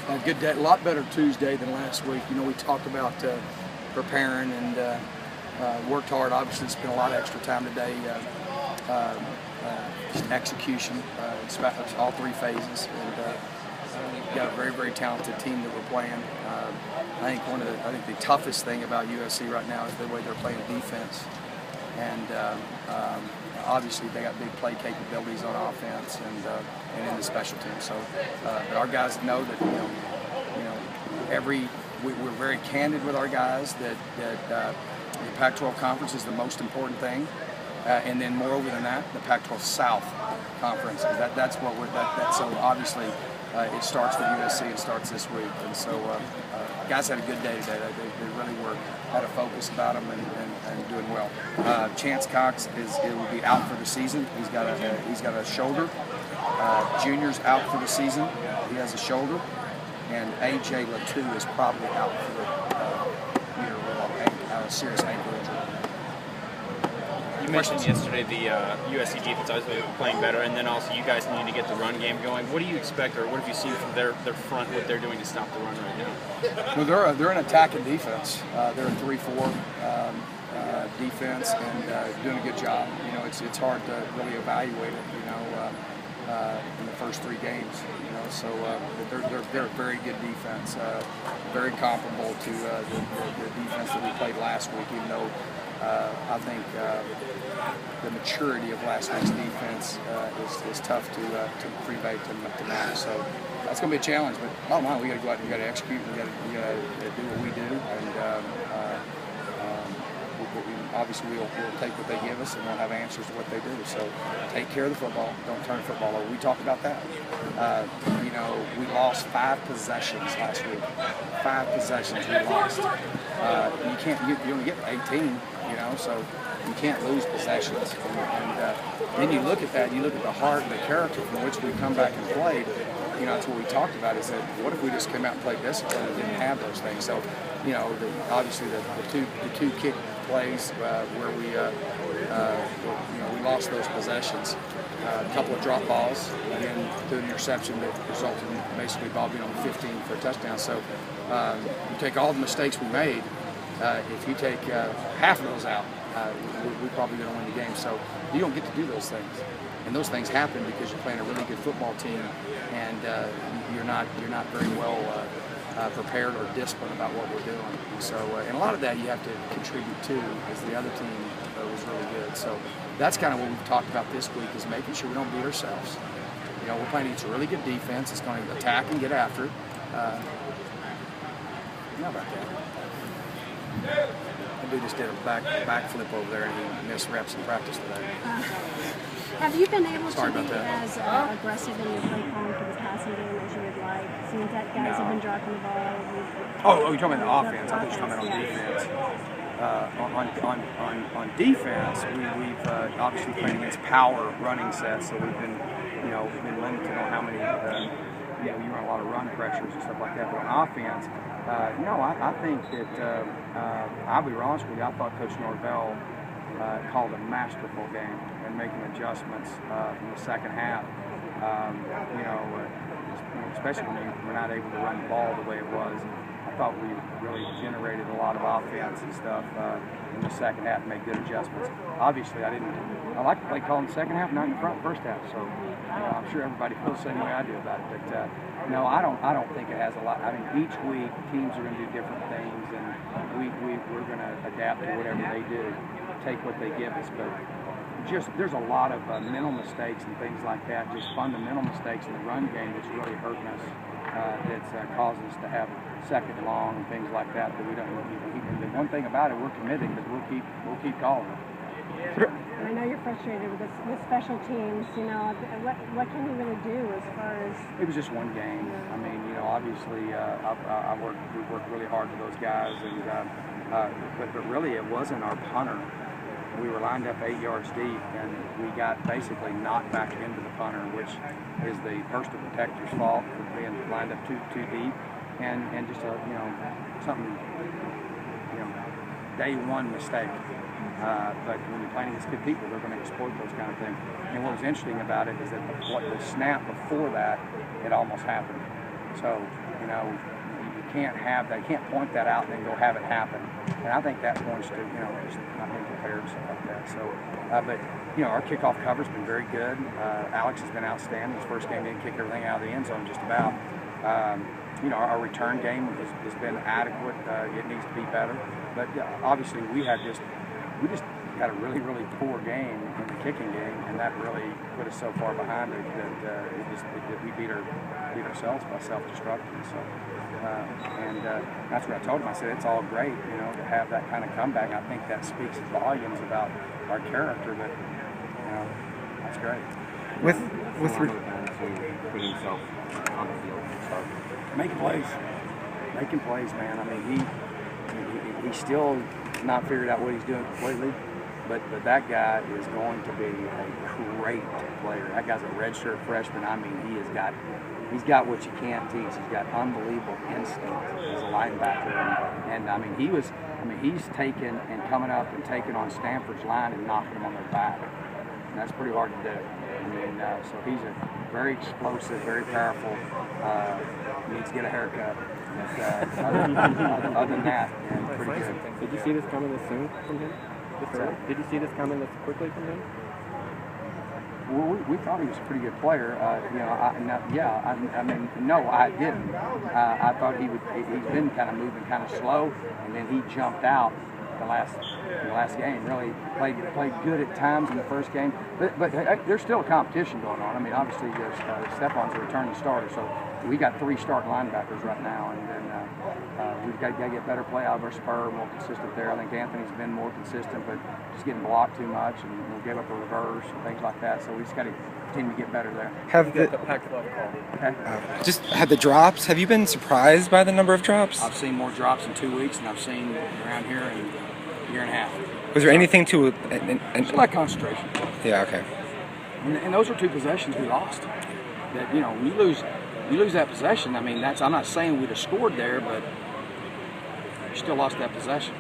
A good day, a lot better Tuesday than last week. You know, we talked about preparing and worked hard. Obviously, spent a lot of extra time today. Just execution, all three phases, and got a very, very talented team that we're playing. I think the toughest thing about USC right now is the way they're playing defense, and obviously they got big play capabilities on offense and in the special teams. So, but our guys know that we're very candid with our guys that the Pac-12 conference is the most important thing. And then moreover than that, the Pac-12 South Conference. That's what we're. So obviously, it starts with USC. It starts this week, and so guys had a good day today. They really had a focus about them and doing well. Chance Cox will be out for the season. He's got a shoulder. Junior's out for the season. He has a shoulder, and AJ Latu is probably out for the year with a serious ankle injury. You mentioned yesterday the USC defense obviously playing better, and then also you guys need to get the run game going. What do you expect, or what have you seen from their front, what they're doing to stop the run right now? Well, they're an attacking defense. They're a 3-4 defense and doing a good job. You know, it's hard to really evaluate it. You know, in the first 3 games. You know, so they're a very good defense. Very comparable to the defense that we played last week, even though. I think the maturity of last week's defense is tough to prevent to match. So that's going to be a challenge. But bottom line, we got to go out and we got to execute. We got to do what we do, and obviously we'll take what they give us, and we'll have answers to what they do. So take care of the football. Don't turn the football over. We talked about that. You know, we lost 5 possessions last week. 5 possessions we lost. You can't. You only get 18. You know, so you can't lose possessions. And then you look at that. You look at the heart and the character from which we come back and played. You know, that's what we talked about. Is that what if we just came out and played discipline and didn't have those things? So, you know, obviously the two kick plays where we we lost those possessions. A couple of drop balls, and then the interception that resulted in basically ball being on the 15 for a touchdown. So you take all the mistakes we made. If you take half of those out, we're probably going to win the game. So you don't get to do those things, and those things happen because you're playing a really good football team, and you're not very well prepared or disciplined about what we're doing. So and a lot of that you have to contribute to, as the other team was really good. So that's kind of what we've talked about this week, is making sure we don't beat ourselves. You know, we're playing against a really good defense. It's going to attack and get after it. How about that? The dude just did a backflip over there, and he missed reps in practice today. Have you been able to be as aggressive in your play calling for the passing game as you would like? Seems that guys have been dropping the ball. Oh, you're talking about the offense. I think you're talking about on defense. On defense, we've obviously playing against power running sets, so we've been limited on how many. You run a lot of run pressures and stuff like that. But on offense, I think that I'll be honest with you. I thought Coach Norvell called a masterful game and making adjustments in the second half. Especially when we're not able to run the ball the way it was. I thought we really generated a lot of offense and stuff in the second half and made good adjustments. Obviously, I like to play call in the second half, not in the first half. So I'm sure everybody feels the same way I do about it. But no, I don't think it has a lot. I mean, each week teams are going to do different things, and we're going to adapt to whatever they do, take what they give us. But there's a lot of mental mistakes and things like that, just fundamental mistakes in the run game that's really hurting us. That's causing us to have second and long and things like that. But we don't. And the one thing about it, we're committed, because we'll keep calling it. I know you're frustrated with special teams. You know, what can you really do as far as? It was just one game. I mean, obviously, we worked really hard with those guys, and but really, it wasn't our punter. We were lined up 8 yards deep, and we got basically knocked back into the punter, which is the personal protector's fault for being lined up too deep, and just something day one mistake. But when you're playing against good people, they're going to exploit those kind of things. And what was interesting about it is that the snap before that, it almost happened. So, you know, you can't have that. You can't point that out and then go have it happen. And I think that points to, you know, just not being prepared and stuff like that. So, but, you know, our kickoff cover's been very good. Alex has been outstanding. His first game didn't kick everything out of the end zone just about. You know, our return game has been adequate. It needs to be better. But obviously we just had a really, really poor game in the kicking game, and that really put us so far behind it that we beat ourselves by self-destructing. So, that's what I told him. I said, it's all great, you know, to have that kind of comeback. I think that speaks volumes about our character, but, you know, that's great. With put himself on the field and start making plays, man. I mean, he's still not figured out what he's doing completely, but that guy is going to be a great player. That guy's a redshirt freshman. I mean, he's got what you can't teach. He's got unbelievable instinct as a linebacker, and I mean, he's taken and coming up and taking on Stanford's line and knocking them on their back. And that's pretty hard to do. I mean, so he's a very explosive, very powerful. Needs to get a haircut. But, other than that, yeah, pretty good. Did you see this coming this soon from him? Did you see this coming this quickly from him? Well, we thought he was a pretty good player. You know, I mean, no, I didn't. I thought he's been kind of moving kind of slow, and then he jumped out the last game. Really played good at times in the first game, but there's still a competition going on. I mean, obviously, Stefan's a returning starter, so we got 3 starting linebackers right now, and then we've got to get better play out of our spur, more consistent there. I think Anthony's been more consistent, but just getting blocked too much, and we'll give up a reverse and things like that. So we just got to continue to get better there. Have the Pac-12 call. Okay. just had the drops? Have you been surprised by the number of drops? I've seen more drops in 2 weeks than I've seen around here in a year and a half. Was there anything to? It's like concentration. Yeah. Okay. And those are 2 possessions we lost. That, you know, when you lose that possession, I mean, I'm not saying we'd have scored there, but you still lost that possession.